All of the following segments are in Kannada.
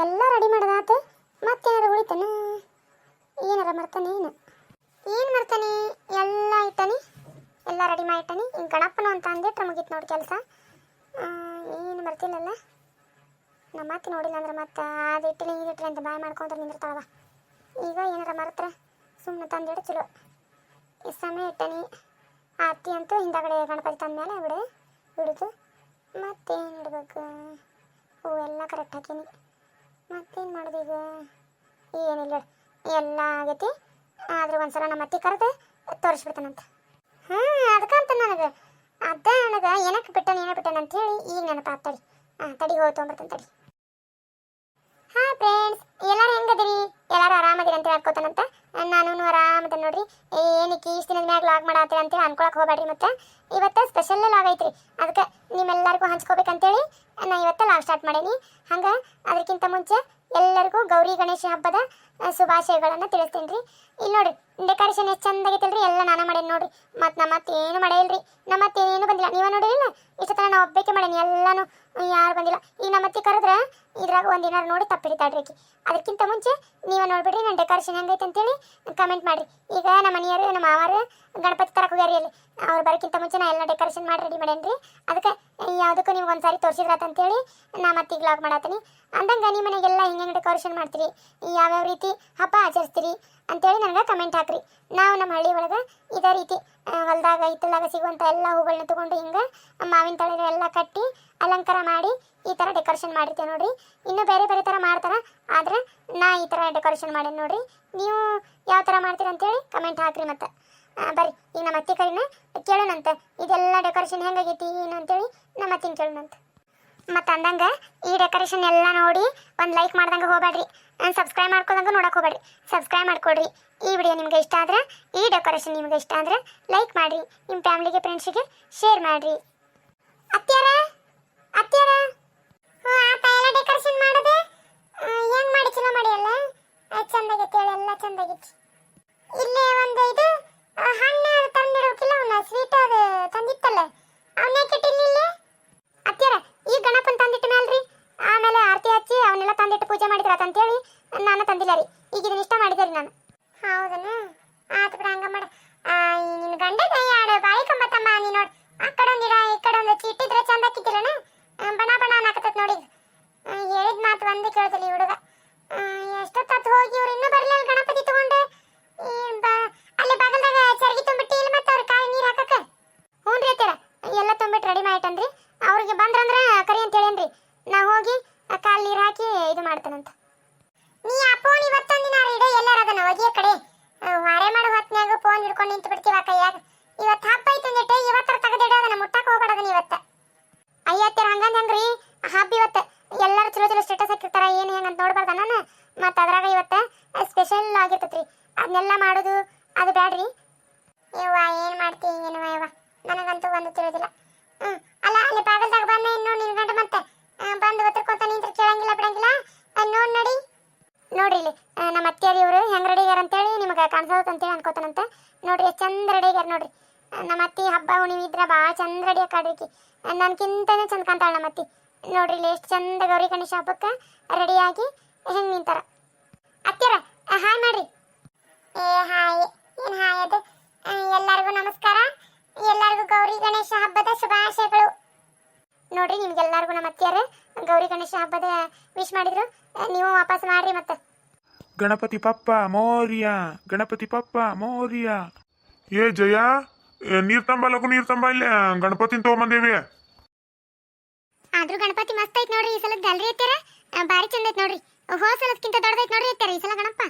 ಎಲ್ಲ ರೆಡಿ ಮಾಡೋದಾತ. ಮತ್ತೇನಾರು ಉಳಿತಾನ? ಏನಾರ ಮರ್ತಾನೆ? ಏನು ಮರ್ತಾನೆ? ಎಲ್ಲ ಇಟ್ಟಾನೆ, ಎಲ್ಲ ರೆಡಿ ಮಾಡಿಟ್ಟಾನೆ. ಈಗ ಗಣಪನು ಅಂತ ಅಂದಿಟ್ರೆ ಮುಗೀತು ನೋಡಿ ಕೆಲಸ. ಏನು ಮರ್ತಿಲ್ಲಲ್ಲ. ನಮ್ಮ ಮತ್ತೆ ನೋಡಿಲ್ಲ ಅಂದ್ರೆ ಮತ್ತೆ ಅದು ಇಟ್ಟಿಲ್ಲ ಇದು ಇಟ್ಟರೆ ಅಂತ ಬಾಯ್ ಮಾಡ್ಕೊಂತ ನಿಂದಿರ್ತಾವ. ಈಗ ಏನಾರ ಮರೆತ್ರೆ ಸುಮ್ಮನೆ ತಂದಿಡು ಚಲೋ. ಈ ಸಮಯ ಇಟ್ಟನಿ. ಆರತಿ ಅಂತೂ ಹಿಂದಗಡೆ ಗಣಪತಿ ತಂದಮೇಲೆ ಬಿಡೋದು. ಮತ್ತೇನು ಇಡಬೇಕು? ಹೂವೆಲ್ಲ ಕರೆಕ್ಟ್ ಹಾಕೀನಿ. ಮತ್ತೇನು ಮಾಡೋದು ಈಗ? ಏನಿಲ್ಲ, ಎಲ್ಲ ಆಗೈತಿ. ಆದ್ರೆ ಒಂದ್ಸಲ ನಮ್ಮ ಅತ್ತಿ ಕರೆದು ತೋರಿಸ್ಬಿಡ್ತಾನಂತ. ಅದಕ್ಕಂತ ನನಗೆ ಏನಕ್ಕೆ ಬಿಟ್ಟನು ಅಂತೇಳಿ ಈಗ ನೆನಪಾಗ ತಡಿ ಹೋಗಿ ತೊಗೊಂಬರ್ತಾನೆ ತಡಿ. ಹಾಂ ಫ್ರೆಂಡ್ಸ್, ಎಲ್ಲರೂ ಹೆಂಗದಿರಿ? ಎಲ್ಲರೂ ಆರಾಮದಿರಿ ಅಂತ ಹೇಳ್ಕೊತಾನಂತ. ನಾನು ಆರಾಮದ ನೋಡ್ರಿ. ಏನಕ್ಕೆ ಇಷ್ಟು ದಿನದ ಮ್ಯಾಗ ಲಾಗ್ ಮಾಡತ್ತೀರ ಅಂತೇಳಿ ಅನ್ಕೊಳಕ್ಕೆ ಹೋಗ್ಬೇಡ್ರಿ. ಮತ್ತು ಇವತ್ತು ಸ್ಪೆಷಲ್ ಲಾಗ್ ಐತ್ರಿ. ಅದಕ್ಕೆ ನಿಮ್ಮೆಲ್ಲರಿಗೂ ಹಂಚ್ಕೋಬೇಕಂತೇಳಿ ನಾನು ಇವತ್ತು ಲಾಗ್ ಸ್ಟಾರ್ಟ್ ಮಾಡೀನಿ. ಹಂಗೆ ಅದಕ್ಕಿಂತ ಮುಂಚೆ ಎಲ್ಲರಿಗೂ ಗೌರಿ ಗಣೇಶ ಹಬ್ಬದ ಶುಭಾಶಯಗಳನ್ನು ತಿಳಿಸ್ತೀನಿ ರೀ. ಇಲ್ಲಿ ನೋಡ್ರಿ, ಡೆಕೋರೇಷನ್ ಎಷ್ಟು ಚಂದಾಗೈತಲ್ರಿ. ಎಲ್ಲ ನಾನು ಮಾಡೇನಿ ನೋಡ್ರಿ. ಮತ್ತು ಏನು ಮಾಡೇಲ್ರಿ. ಏನು ಬಂದಿಲ್ಲ. ನೀವೇ ನೋಡಿರಿಲ್ಲ, ಇಷ್ಟು ತನ ನಾವು ಒಬ್ಬಕ್ಕೆ ಮಾಡೀನಿ. ಎಲ್ಲನೂ ಯಾರು ಬಂದಿಲ್ಲ. ಈಗ ನಮ್ಮತ್ತಿ ಕರೆದ್ರೆ ಇದ್ರಾಗ ಒಂದಿನಾರು ನೋಡಿ ತಪ್ಪಿಡಿತಾಳ್ರಿ ಆಕಿ. ಅದಕ್ಕಿಂತ ಮುಂಚೆ ನೀವೇ ನೋಡ್ಬಿಡ್ರಿ ನನ್ನ ಡೆಕೋರೇಷನ್ ಹೆಂಗೈತೆ ಅಂತೇಳಿ ಕಮೆಂಟ್ ಮಾಡಿರಿ. ಈಗ ನಮ್ಮ ಮನೆಯವರು ನಮ್ಮ ಮಾವಾರು ಗಣಪತಿ ತರಕ್ಕೆ ಹೋಗ್ಯಾರಿ. ಅಲ್ಲಿ ಅವ್ರು ಬರೋಕ್ಕಿಂತ ಮುಂಚೆ ನಾ ಎಲ್ಲ ಡೆಕೋರೇಷನ್ ಮಾಡಿ ರೆಡಿ ಮಾಡೇನಿ ರೀ. ಅದಕ್ಕೆ ಯಾವುದಕ್ಕೂ ನಿಮ್ಗೆ ಒಂದ್ಸಾರಿ ತೋರಿಸಿದ್ರಾತಂತೇಳಿ ನಾ ಮತ್ತೆ ಈಗ ಲಾಗ್ ಮಾಡತ್ತೀನಿ. ಅಂದಂಗೆ ನಿಮ್ಮ ಮನೆಗೆಲ್ಲ ಹಿಂಗೆ ಡೆಕೋರೇಷನ್ ಮಾಡ್ತೀರಿ, ಯಾವ್ಯಾವ ರೀತಿ ಹಬ್ಬ ಆಚರಿಸ್ತೀರಿ ಅಂತೇಳಿ ನನಗೆ ಕಮೆಂಟ್ ಹಾಕ್ರಿ. ನಾವು ನಮ್ಮ ಹಳ್ಳಿ ಒಳಗೆ ಇದೇ ರೀತಿ ಹೊಲದಾಗ ಹಿತ್ತಲಾಗ ಸಿಗುವಂಥ ಎಲ್ಲ ಹೂಗಳನ್ನ ತೊಗೊಂಡು ಹಿಂಗೆ ಮಾವಿನ ತಳೆ ಎಲ್ಲ ಕಟ್ಟಿ ಅಲಂಕಾರ ಮಾಡಿ ಈ ಥರ ಡೆಕೋರೇಷನ್ ಮಾಡಿರ್ತೇವೆ ನೋಡ್ರಿ. ಇನ್ನೂ ಬೇರೆ ಬೇರೆ ಥರ ಮಾಡ್ತಾರೆ, ಆದರೆ ನಾ ಈ ಥರ ಡೆಕೋರೇಷನ್ ಮಾಡೇನಿ ನೋಡ್ರಿ. ನೀವು ಯಾವ ಥರ ಮಾಡ್ತೀರ ಅಂತೇಳಿ ಕಮೆಂಟ್ ಹಾಕ್ರಿ. ಮತ್ತು ಬರ್ರಿ ಈಗ ನಮ್ಮ ಅತ್ತಿ ಕೈನ ಕೇಳೋಣಂತೆ, ಇದೆಲ್ಲ ಡೆಕೋರೇಷನ್ ಹೆಂಗಾಗೈತಿ ಏನು ಅಂತೇಳಿ ನಮ್ಮ ಅತ್ತಿನ ಕೇಳೋಣಂತೆ. ಮತ್ತು ಅಂದಂಗೆ ಈ ಡೆಕೋರೇಷನ್ ಎಲ್ಲ ನೋಡಿ ಒಂದು ಲೈಕ್ ಮಾಡ್ದಂಗೆ ಹೋಗ್ಬೇಡ್ರಿ. ಸಬ್ಸ್ಕ್ರೈಬ್ ಮಾಡ್ಕೊದಂಗೆ ನೋಡಕ್ಕೆ ಹೋಗ್ಬೇಡ್ರಿ. ಸಬ್ಸ್ಕ್ರೈಬ್ ಮಾಡ್ಕೊಡ್ರಿ. ಈ ವಿಡಿಯೋ ನಿಮಗೆ ಇಷ್ಟ ಆದರೆ, ಈ ಡೆಕೋರೇಷನ್ ನಿಮಗೆ ಇಷ್ಟ ಆದರೆ ಲೈಕ್ ಮಾಡಿರಿ. ನಿಮ್ಮ ಫ್ಯಾಮಿಲಿಗೆ ಫ್ರೆಂಡ್ಸಿಗೆ ಶೇರ್ ಮಾಡಿರಿ. ಅತ್ಯಾರ ಎಲ್ಲ ಡೆಕೋರೇಷನ್ ಮಾಡೋದು ಹೆಂಗೆ ಮಾಡಿ? ಚಲೋ ಮಾಡಿ ಅಲ್ಲ, ಚಂದಾಗೈತಿ ಹೇಳಿ, ಎಲ್ಲ ಚಂದಾಗೈತಿ. ಇಲ್ಲೇ ಒಂದು ಇದು ಹಣ್ಣು ತಂದಿರೋಕಿಲ್ಲ, ಅವನ್ನ ಸ್ವೀಟ್ ಅದು ತಂದಿತ್ತಲ್ಲ, ಅವನ್ನೇ ಕೆಟ್ಟಿಲ್ಲ ಅತ್ಯಾರ. ಈ ಗಣಪನ ತಂದಿಟ್ಟ ಮೇಲ್ರಿ ಆಮೇಲೆ ಆರತಿ ಹಚ್ಚಿ ಅವನ್ನೆಲ್ಲ ತಂದಿಟ್ಟು ಪೂಜೆ ಮಾಡಿದ್ರಾತಂತೇಳಿ ನಾನು ತಂದಿಲ್ಲ ರೀ. ಈಗ ಇದನ್ನ ಇಷ್ಟ ಮಾಡಿದೆ ರೀ ನಾನು. ಹೌದನ? ಆತು ಬಿಡ, ಹಂಗ ಮಾಡ. ನಿನ್ನ ಗಂಡನ ಯಾರು ಬಾಯಿ ಕಂಬತ್ತಮ್ಮ ನೀ ನೋಡಿ. ಆ ಕಡೆ ಒಂದು ಇಡ ಈ ಕಡೆ ಒಂದು ಚೀಟಿದ್ರೆ ಚಂದ ಹಾಕಿದ್ದಿಲ್ಲನ? ಬಣ ಅನ್ನಕತ್ತೈತೆ ನೋಡಿ. ಹೇಳಿದ ಮಾತು ಒಂದೇ ಕೇಳ್ತಲ್ಲ ಈ ಹುಡುಗ. ಎಷ್ಟೊತ್ತು ಹೋಗಿ ಇವ್ರು ಇನ್ನೂ ಬರಲಿಲ್ಲ ಗಣಪತಿ ತಗೊಂಡು. ಅಲ್ಲಿ ಬಾಗಲ್ದಾಗ ಚರಗಿ ತುಂಬಿಟ್ಟು ಇಲ್ಲಿ ಮತ್ತೆ ಅವ್ರ ಕಾಯಿ ನೀರು ಹಾಕಕ್ಕೆ. ಹ್ಞೂ ರೀ ಅತ್ಯಾರ, ಎಲ್ಲ ತುಂಬಿಟ್ಟು ರೆಡಿ ಮಾಡಿಟ್ಟನ್ರಿ. ಅವ್ರಿಗೆ ಬಂದ್ರಂದ್ರೆ ಕರಿ ಅಂತ ಹೇಳೇನ್ರಿ. ನಾ ಹೋಗಿ ಕಾಲು ನೀರು ಹಾಕಿ ಇದು ಮಾಡ್ತಾನಂತ. ನೀ ಆ ಫೋನ್ ಇವತ್ತೊಂದಿನ ಇಡ ಎಲ್ಲಾರ ಅದನ್ನ ಒಗೆಯ ಕಡೆ ವಾರೆ ಮಾಡೋ ಹೊತ್ನ್ಯಾಗ ಫೋನ್ ಹಿಡ್ಕೊಂಡು ನಿಂತು ಬಿಡ್ತೀವ ಕೈಯಾಗ. ಇವತ್ತು ಹಬ್ಬ ಐತೆ ಅಂದಿಟ್ಟೆ ಇವತ್ತರ ತೆಗೆದಿಡೋ ಅದನ್ನ ಮುಟ್ಟಕ್ಕೆ ಹೋಗ್ಬೇಡದನ್ನ ಇವತ್ತು. ಅಯ್ಯತ್ತರ ಹಂಗಂದ ಹೆಂಗ್ರಿ ಹಬ್ಬ ಇವತ್ತು ಎಲ್ಲರೂ ಚಲೋ ಚಲೋ ಸ್ಟೇಟಸ್ ಹಾಕಿರ್ತಾರ. ಏನು ಹೆಂಗಂತ ನೋಡ್ಬಾರ್ದ ನಾನು. ಮತ್ತು ಅದ್ರಾಗ ಇವತ್ತು ಸ್ಪೆಷಲ್ ಆಗಿರ್ತೈತ್ರಿ. ಅದನ್ನೆಲ್ಲ ಮಾಡೋದು ಅದು ಬ್ಯಾಡ್ರಿ. ಇವ್ವ ಏನು ಮಾಡ್ತೀವಿ ಏನವ ಇವ, ನನಗಂತೂ ಒಂದು ತಿಳಿದಿಲ್ಲ. ಅಲ್ಲ ಅಲ್ಲಿ ಬಾಗಲ್ದಾಗ ಬಂದ ಇನ್ನು ನಿನ್ ಗಂಟ ಮತ್ತೆ ಬಂದು ಒತ್ತರ್ಕೊಂತ ನಿಂತ್ರೆ ಕೇಳಂಗಿಲ್ಲ ಬಿಡಂಗಿಲ್ಲ. ನೋಡ್ರಿ ಇಲ್ಲಿ ನಮ್ಮ ಅತ್ತಿಯರಿ ಇವರು ಹೆಂಗ್ ರೆಡಿ ಆಗ್ಯಾರ ಅಂತೇಳಿ ನಿಮಗೆ ಕಾಣಿಸೋದು ಅಂತೇಳಿ ಅನ್ಕೋತಾನಂತ. ನೋಡ್ರಿ ಎಷ್ಟು ಚಂದ ರೆಡಿ ಆಗ್ಯಾರ ನೋಡ್ರಿ. ನಮ್ಮ ಅತ್ತಿ ಹಬ್ಬ ಹುಣಿವಿ ಇದ್ರೆ ಭಾಳ ಚಂದ ರೆಡಿ ಆಕಾಡ್ರಿಕಿ. ನನ್ಕಿಂತನೇ ಚಂದ ಕಾಣ್ತಾಳ ನಮ್ಮ ಅತ್ತಿ. ನೋಡ್ರಿ ಇಲ್ಲಿ ಎಷ್ಟು ಚಂದ ಗೌರಿ ಗಣೇಶ ಹಬ್ಬಕ್ಕೆ ರೆಡಿಯಾಗಿ ಹೆಂಗೆ ನಿಂತಾರ. ಅತ್ತಿಯರ ಹಾಯ್ ಮಾಡ್ರಿ. ಹಾಯ್ ಏನು ಹಾಯ್ ಅದು? ಎಲ್ಲರಿಗೂ ನಮಸ್ಕಾರ. ಎಲ್ಲರಿಗೂ ಗೌರಿ ಗಣೇಶ ಹಬ್ಬದ ಶುಭಾಶಯಗಳು. ನೋಡ್ರಿ ನಿಮ್ಗೆಲ್ಲರಿಗೂ ನಮ್ಮ ಅತ್ತಿಯರು ಗೌರಿ ಗಣೇಶ ಹಬ್ಬದ ವಿಶ್ ಮಾಡಿದ್ರು. ನೀವು ವಾಪಸ್ ಮಾಡ್ರಿ. ಮತ್ತೆ ಗಣಪತಿ ಪಪ್ಪ ಮೋರ್ಯ, ಗಣಪತಿ ಪಪ್ಪ ಮೋರ್ಯ. ಏ ಜಯ, ನೀರ್ ತಂಬಲ್ಲಕು ನೀರ್ ತಂಬ. ಇಲ್ಲಿ ಗಣಪತಿನ ತಗೊಂಬಂದೇವಿ. ಆದ್ರೂ ಗಣಪತಿ ಮಸ್ತ್ ಐತ್ ನೋಡ್ರಿ. ಈ ಸಲದ ಅಲ್ರಿ ಅತ್ಯಾರ, ಭಾರಿ ಚಂದ ಐತ್ ನೋಡ್ರಿ. ಹೋದ ಸಲಕ್ಕಿಂತ ದೊಡ್ಡದೈತ್ ನೋಡ್ರಿ ಅತ್ಯಾರ ಈ ಸಲ ಗಣಪ.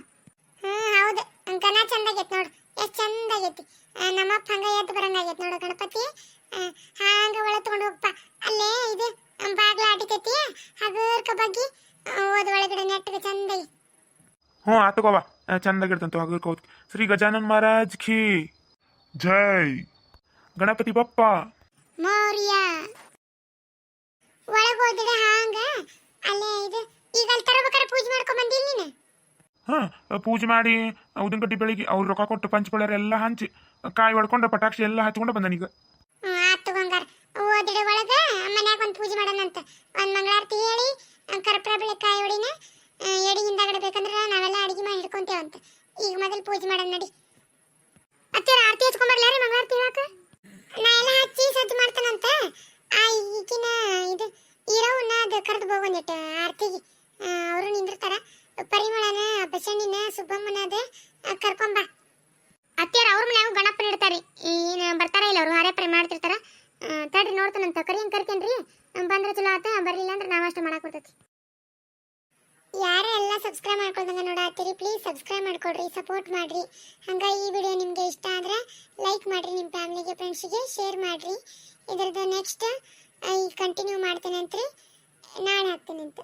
ಹೌದು, ಗಣ ಚಂದಾಗೈತ್ ನೋಡ್ರಿ. ಎಷ್ಟು ಚಂದಾಗೈತಿ. ನಮ್ಮಪ್ಪ ಹಂಗ ಎದ್ದು ಬರಂಗಾಗೈತ್ ನೋಡು ಗಣಪತಿ. ಹಾಂಗ ಒಳ ತಗೊಂಡು ಹೋಗಪ್ಪ. ಅಲ್ಲೇ ಇದು ಬಾಗ್ಲ ಆಟಿಕೈತಿ, ಹಗರ್ಕ ಬಗ್ಗೆ ಓದ್ ಒಳಗಡೆ ನೆಟ್ಟಗೆ ಚಂದಾಗಿ. ಹ್ಞೂ ಆತಗೋವ, ಚಂದಾಗಿರ್ತಂತ ಹಗರ್ಕ ಹೋದ್. ಶ್ರೀ ಗಜಾನನ್ ಮಹಾರಾಜ್ ಖಿ ಜೈ. ಗಣಪತಿ ಬಪ್ಪ ಮೋರ್ಯ. ಒಳಗೆ ಹೋದ್ರೆ ಹಾಂಗ ಅಲ್ಲೇ ಇದು ಈಗ ಅಲ್ಲಿ ತರಬೇಕಾರೆ ಪೂಜೆ ಮಾಡ್ಕೊಂಡ್ ಬಂದಿಲ್ಲ ನೀನು? ಪೂಜೆ ಮಾಡಿ ಉದಿನ ಕಡ್ಡಿ ಬೆಳಿಗ್ಗೆ ಅವ್ರು ರೊಕ್ಕ ಕೊಟ್ಟು ಪಂಚಪಳ್ಯಾರ ಎಲ್ಲ ಹಂಚಿ ಕಾಯಿ ಹೊಡ್ಕೊಂಡು ಪಟಾಕ್ಷಿ ಎಲ್ಲ ಹಚ್ಕೊಂಡು ಬಂದನೀಗ. ಆತು ಬಂಗಾರ. ಓದಿಡ ಒಳಗ ಮನ್ಯಾಗ ಒಂದು ಪೂಜೆ ಮಾಡೋಣಂತ. ಒಂದು ಮಂಗಳಾರತಿ ಹೇಳಿ ಕರ್ಪೂರ ಬೆಳೆ ಕಾಯಿ ಹೊಡಿನ ರೆಡಿ ಹಿಂದಾಗಡೆ ಬೇಕಂದ್ರೆ ನಾವೆಲ್ಲ ಅಡಿಗೆ ಮಾಡಿ ಹಿಡ್ಕೊಂತೇವಂತ. ಈಗ ಮೊದಲು ಪೂಜೆ ಮಾಡೋಣ ನಡಿ. ಅತ್ತೆರ ಆರತಿ ಹಚ್ಕೊಂಡ್ಬರ್ಲಾರಿ ಮಂಗಳಾರತಿ ಹೇಳಕ? ನಾ ಎಲ್ಲ ಹಚ್ಚಿ ಸಜ್ಜು ಮಾಡ್ತಾನಂತ. ಈಗಿನ ಇದು ಈರವನ್ನ ಅದು ಕರೆದು ಹೋಗೊಂದಿಟ್ಟು ಆರತಿಗೆ ಅವರು ನಿಂದಿರ್ತಾರ. ಪರಿಮಳನ ಬಸಣ್ಣಿನ ಸುಬ್ಬಮ್ಮನ ಅದು ಕರ್ಕೊಂಬ. ಅತ್ತೆರ ಅವ್ರ ಮನ್ಯಾಗ ಗಣಪನ ಇಡ್ತಾರಿ. ಏನು ಬರ್ತಾರ ಇಲ್ಲ ಅವರು ಹಾರೇಪ್ರೆ ಮಾಡ್ತಿರ್ತಾರ. ತಡ್ರಿ ನೋಡ್ತಾನಂತ. ಕರಿತೇನ್ರಿ, ಬಂದ್ರೆ ಚಲೋ ಆತ, ಬರ್ಲಿಲ್ಲ ಅಂದ್ರೆ ನಾವಷ್ಟು ಮಾಡಕ್ ಬರ್ತೈತಿ. ಯಾರು ಎಲ್ಲ ಸಬ್ಸ್ಕ್ರೈಬ್ ಮಾಡ್ಕೊಳ್ದಂಗ ನೋಡತ್ತೀರಿ, ಪ್ಲೀಸ್ ಸಬ್ಸ್ಕ್ರೈಬ್ ಮಾಡ್ಕೊಡ್ರಿ, ಸಪೋರ್ಟ್ ಮಾಡ್ರಿ. ಹಂಗ ಈ ವಿಡಿಯೋ ನಿಮ್ಗೆ ಇಷ್ಟ ಆದ್ರೆ ಲೈಕ್ ಮಾಡ್ರಿ, ನಿಮ್ಮ ಫ್ಯಾಮಿಲಿಗೆ ಫ್ರೆಂಡ್ಸಿಗೆ ಶೇರ್ ಮಾಡ್ರಿ. ಇದ್ರದ್ದು ನೆಕ್ಸ್ಟ್ ಕಂಟಿನ್ಯೂ ಮಾಡ್ತೇನೆ ಅಂತ್ರಿ, ನಾಳೆ ಹಾಕ್ತೇನೆ ಅಂತ.